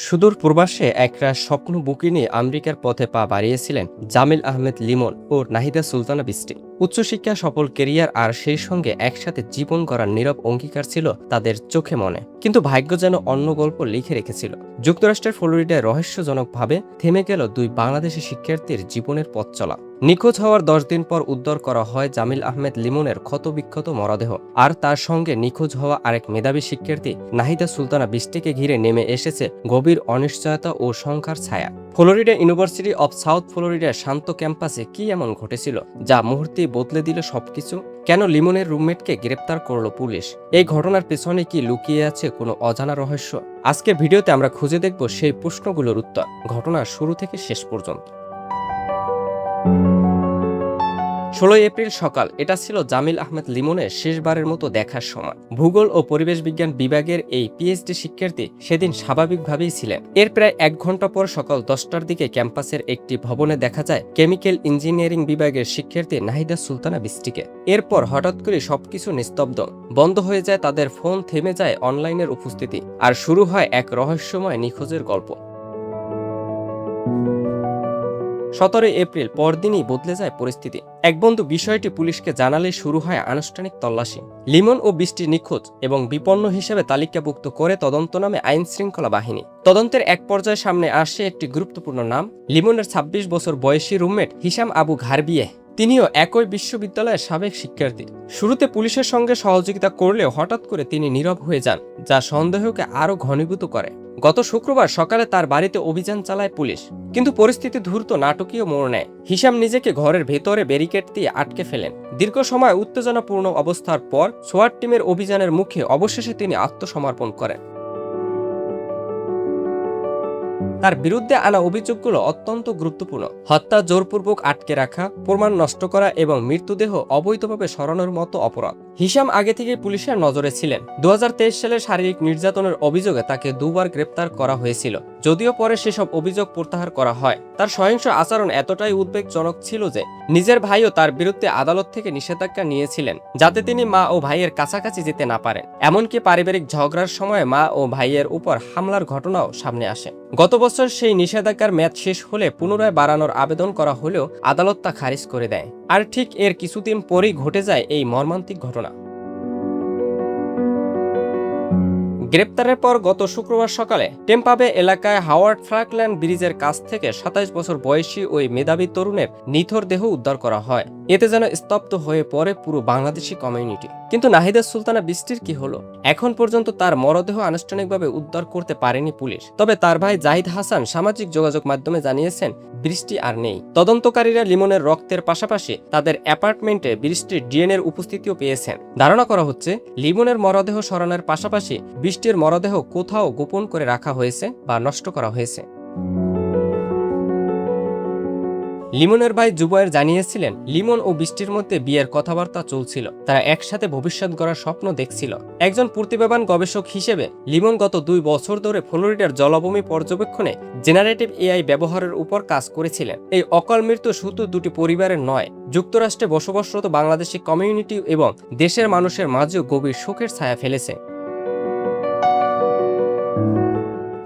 সুদূর প্রবাসে একরাশ স্বপ্ন বুকে নিয়ে আমেরিকার পথে পা বাড়িয়েছিলেন জামিল আহমেদ লিমন ও নাহিদা সুলতানা বৃষ্টি। উচ্চশিক্ষা, সফল কেরিয়ার আর সেই সঙ্গে একসাথে জীবন গড়ার নীরব অঙ্গীকার ছিল তাদের চোখে মনে। কিন্তু ভাগ্য যেন অন্য গল্প লিখে রেখেছিল। যুক্তরাষ্ট্রের ফ্লোরিডায় রহস্যজনকভাবে থেমে গেল দুই বাংলাদেশি শিক্ষার্থীর জীবনের পথ চলা। নিখোঁজ হওয়ার 10 দিন পর উদ্ধার করা হয় জামিল আহমেদ লিমনের ক্ষতবিক্ষত মরদেহ। আর তার সঙ্গে নিখোঁজ হওয়া আরেক মেধাবী শিক্ষার্থী নাহিদা সুলতানা বৃষ্টিকে ঘিরে নেমে এসেছে গভীর অনিশ্চয়তা ও শঙ্কার ছায়া। ফ্লোরিডা ইউনিভার্সিটি অব সাউথ ফ্লোরিডার শান্ত ক্যাম্পাসে কি এমন ঘটেছিল যা মুহূর্তেই বদলে দিল সবকিছু? কেন লিমনের রুমমেটকে গ্রেপ্তার করল পুলিশ? এই ঘটনার পেছনে কি লুকিয়ে আছে কোনো অজানা রহস্য? আজকের ভিডিওতে আমরা খুঁজে দেখব সেই প্রশ্নগুলোর উত্তর, ঘটনার শুরু থেকে শেষ পর্যন্ত। 16 এপ্রিল সকাল। এটা ছিল জামিল আহমেদ লিমনের শেষবারের মতো দেখার সময়। ভূগোল ও পরিবেশ বিজ্ঞান বিভাগের এই পিএইচডি শিক্ষার্থী সেদিন স্বাভাবিকভাবেই ছিলেন। এর প্রায় 1 ঘন্টা পর সকাল 10টার দিকে ক্যাম্পাসের একটি ভবনে দেখা যায় কেমিক্যাল ইঞ্জিনিয়ারিং বিভাগের শিক্ষার্থী নাহিদা সুলতানা বৃষ্টিকে। এরপর হঠাৎ করে সবকিছু নিস্তব্ধ। বন্ধ হয়ে যায় তাদের ফোন, থেমে যায় অনলাইনের উপস্থিতি, আর শুরু হয় এক রহস্যময় নিখোঁজের গল্প। 17 এপ্রিল পরদিনই বদলে যায় পরিস্থিতি। এক বন্ধু বিষয়টি পুলিশকে জানালে শুরু হয় আনুষ্ঠানিক তল্লাশি। লিমন ও বৃষ্টি নিখোঁজ এবং বিপন্ন হিসেবে তালিকাভুক্ত করে তদন্ত নামে আইন শৃঙ্খলা বাহিনী। তদন্তের এক পর্যায়ে সামনে আসে একটি গুরুত্বপূর্ণ নাম, লিমনের 26 বছর বয়সী রুমমেট হিশাম আবু ঘারবিয়ে। তিনিও একই বিশ্ববিদ্যালয়ের সাবেক শিক্ষার্থী। শুরুতে পুলিশের সঙ্গে সহযোগিতা করলেও হঠাৎ করে তিনি নীরব হয়ে যান, যা সন্দেহকে আরও ঘনীভূত করে। গত শুক্রবার সকালে তার বাড়িতে অভিযান চালায় পুলিশ, কিন্তু পরিস্থিতি দ্রুত নাটকীয় মোড় নেয়। হিশাম নিজেকে ঘরের ভেতরে ব্যারিকেড দিয়ে আটকে ফেলেন। দীর্ঘ সময় উত্তেজনাপূর্ণ অবস্থার পর সোয়াট টিমের অভিযানের মুখে অবশেষে তিনি আত্মসমর্পণ করেন। তার বিরুদ্ধে আনা অভিযোগগুলো অত্যন্ত গুরুত্বপূর্ণ: হত্যা, জোরপূর্বক আটকে রাখা, প্রমাণ নষ্ট করা এবং মৃতদেহ অবৈধভাবে সরানোর মতো অপরাধ। হিশাম আগে থেকেই পুলিশের নজরে ছিলেন। 2023 সালে শারীরিক নির্যাতনের অভিযোগে তাকে 2বার গ্রেপ্তার করা হয়েছিল, যদিও পরে সেসব অভিযোগ প্রত্যাহার করা হয়। তার সহিংস আচরণ এতটাই উদ্বেগজনক ছিল যে নিজের ভাইও তার বিরুদ্ধে আদালত থেকে নিষেধাজ্ঞা নিয়েছিলেন, যাতে তিনি মা ও ভাইয়ের কাছাকাছি যেতে না পারেন। এমনকি পারিবারিক ঝগড়ার সময় মা ও ভাইয়ের উপর হামলার ঘটনাও সামনে আসে। গত বছর সেই নিষেধাজ্ঞার মেয়াদ শেষ হলে পুনরায় বাড়ানোর আবেদন করা হলেও আদালত তা খারিজ করে দেয়। আর ঠিক এর কিছুদিন পরেই ঘটে যায় এই মর্মান্তিক ঘটনা। গ্রেপ্তারের পর গত শুক্রবার সকালে টেম্পা বে এলাকায় হাওয়ার্ড ফ্রাকল্যান্ড ব্রিজের কাছ থেকে 27 বছর বয়সী ওই মেধাবী তরুণের নিথর দেহ উদ্ধার করা হয়। এতে যেন স্তব্ধ হয়ে পড়ে পুরো বাংলাদেশি কমিউনিটি। কিন্তু নাহিদা সুলতানা বৃষ্টির কি হলো? এখন পর্যন্ত তার মরদেহ আনুষ্ঠানিকভাবে উদ্ধার করতে পারেনি পুলিশ। তবে তার ভাই জাহিদ হাসান সামাজিক যোগাযোগ মাধ্যমে জানিয়েছেন বৃষ্টি আর নেই। তদন্তকারীরা লিমনের রক্তের পাশাপাশি তাদের অ্যাপার্টমেন্টে বৃষ্টির ডিএনএর উপস্থিতিও পেয়েছেন। ধারণা করা হচ্ছে লিমনের মরদেহ সরানোর পাশাপাশি বৃষ্টির মরদেহ কোথাও গোপন করে রাখা হয়েছে বা নষ্ট করা হয়েছে। লিমনের ভাই জুবায়ের জানিয়েছিলেন লিমন ও বৃষ্টির মধ্যে বিয়ের কথাবার্তা চলছিল। তারা একসাথে ভবিষ্যৎ গড়ার স্বপ্ন দেখছিল। একজন প্রতিভাবান গবেষক হিসেবে লিমন গত 2 বছর ধরে ফ্লোরিডার জলাভূমি পর্যবেক্ষণে জেনারেটিভ এআই ব্যবহারের উপর কাজ করেছিলেন। এই অকাল মৃত্যু শুধু দুটি পরিবারের নয়, যুক্তরাষ্ট্রে বসবাসরত বাংলাদেশি কমিউনিটি এবং দেশের মানুষের মাঝেও গভীর শোকের ছায়া ফেলেছে।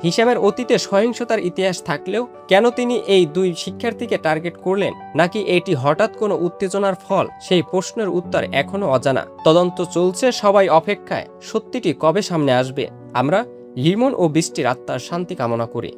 হিশামের অতীতে সহিংসতার ইতিহাস থাকলেও কেন তিনি এই 2 শিক্ষার্থীকে টার্গেট করলেন? নাকি এটি হঠাৎ কোনো উত্তেজনার ফল? সেই প্রশ্নের উত্তর এখনো অজানা। তদন্ত চলছে, সবাই অপেক্ষায়। সত্যিটি কবে সামনে আসবে? আমরা লিমন ও বৃষ্টির আত্মার শান্তি কামনা করি।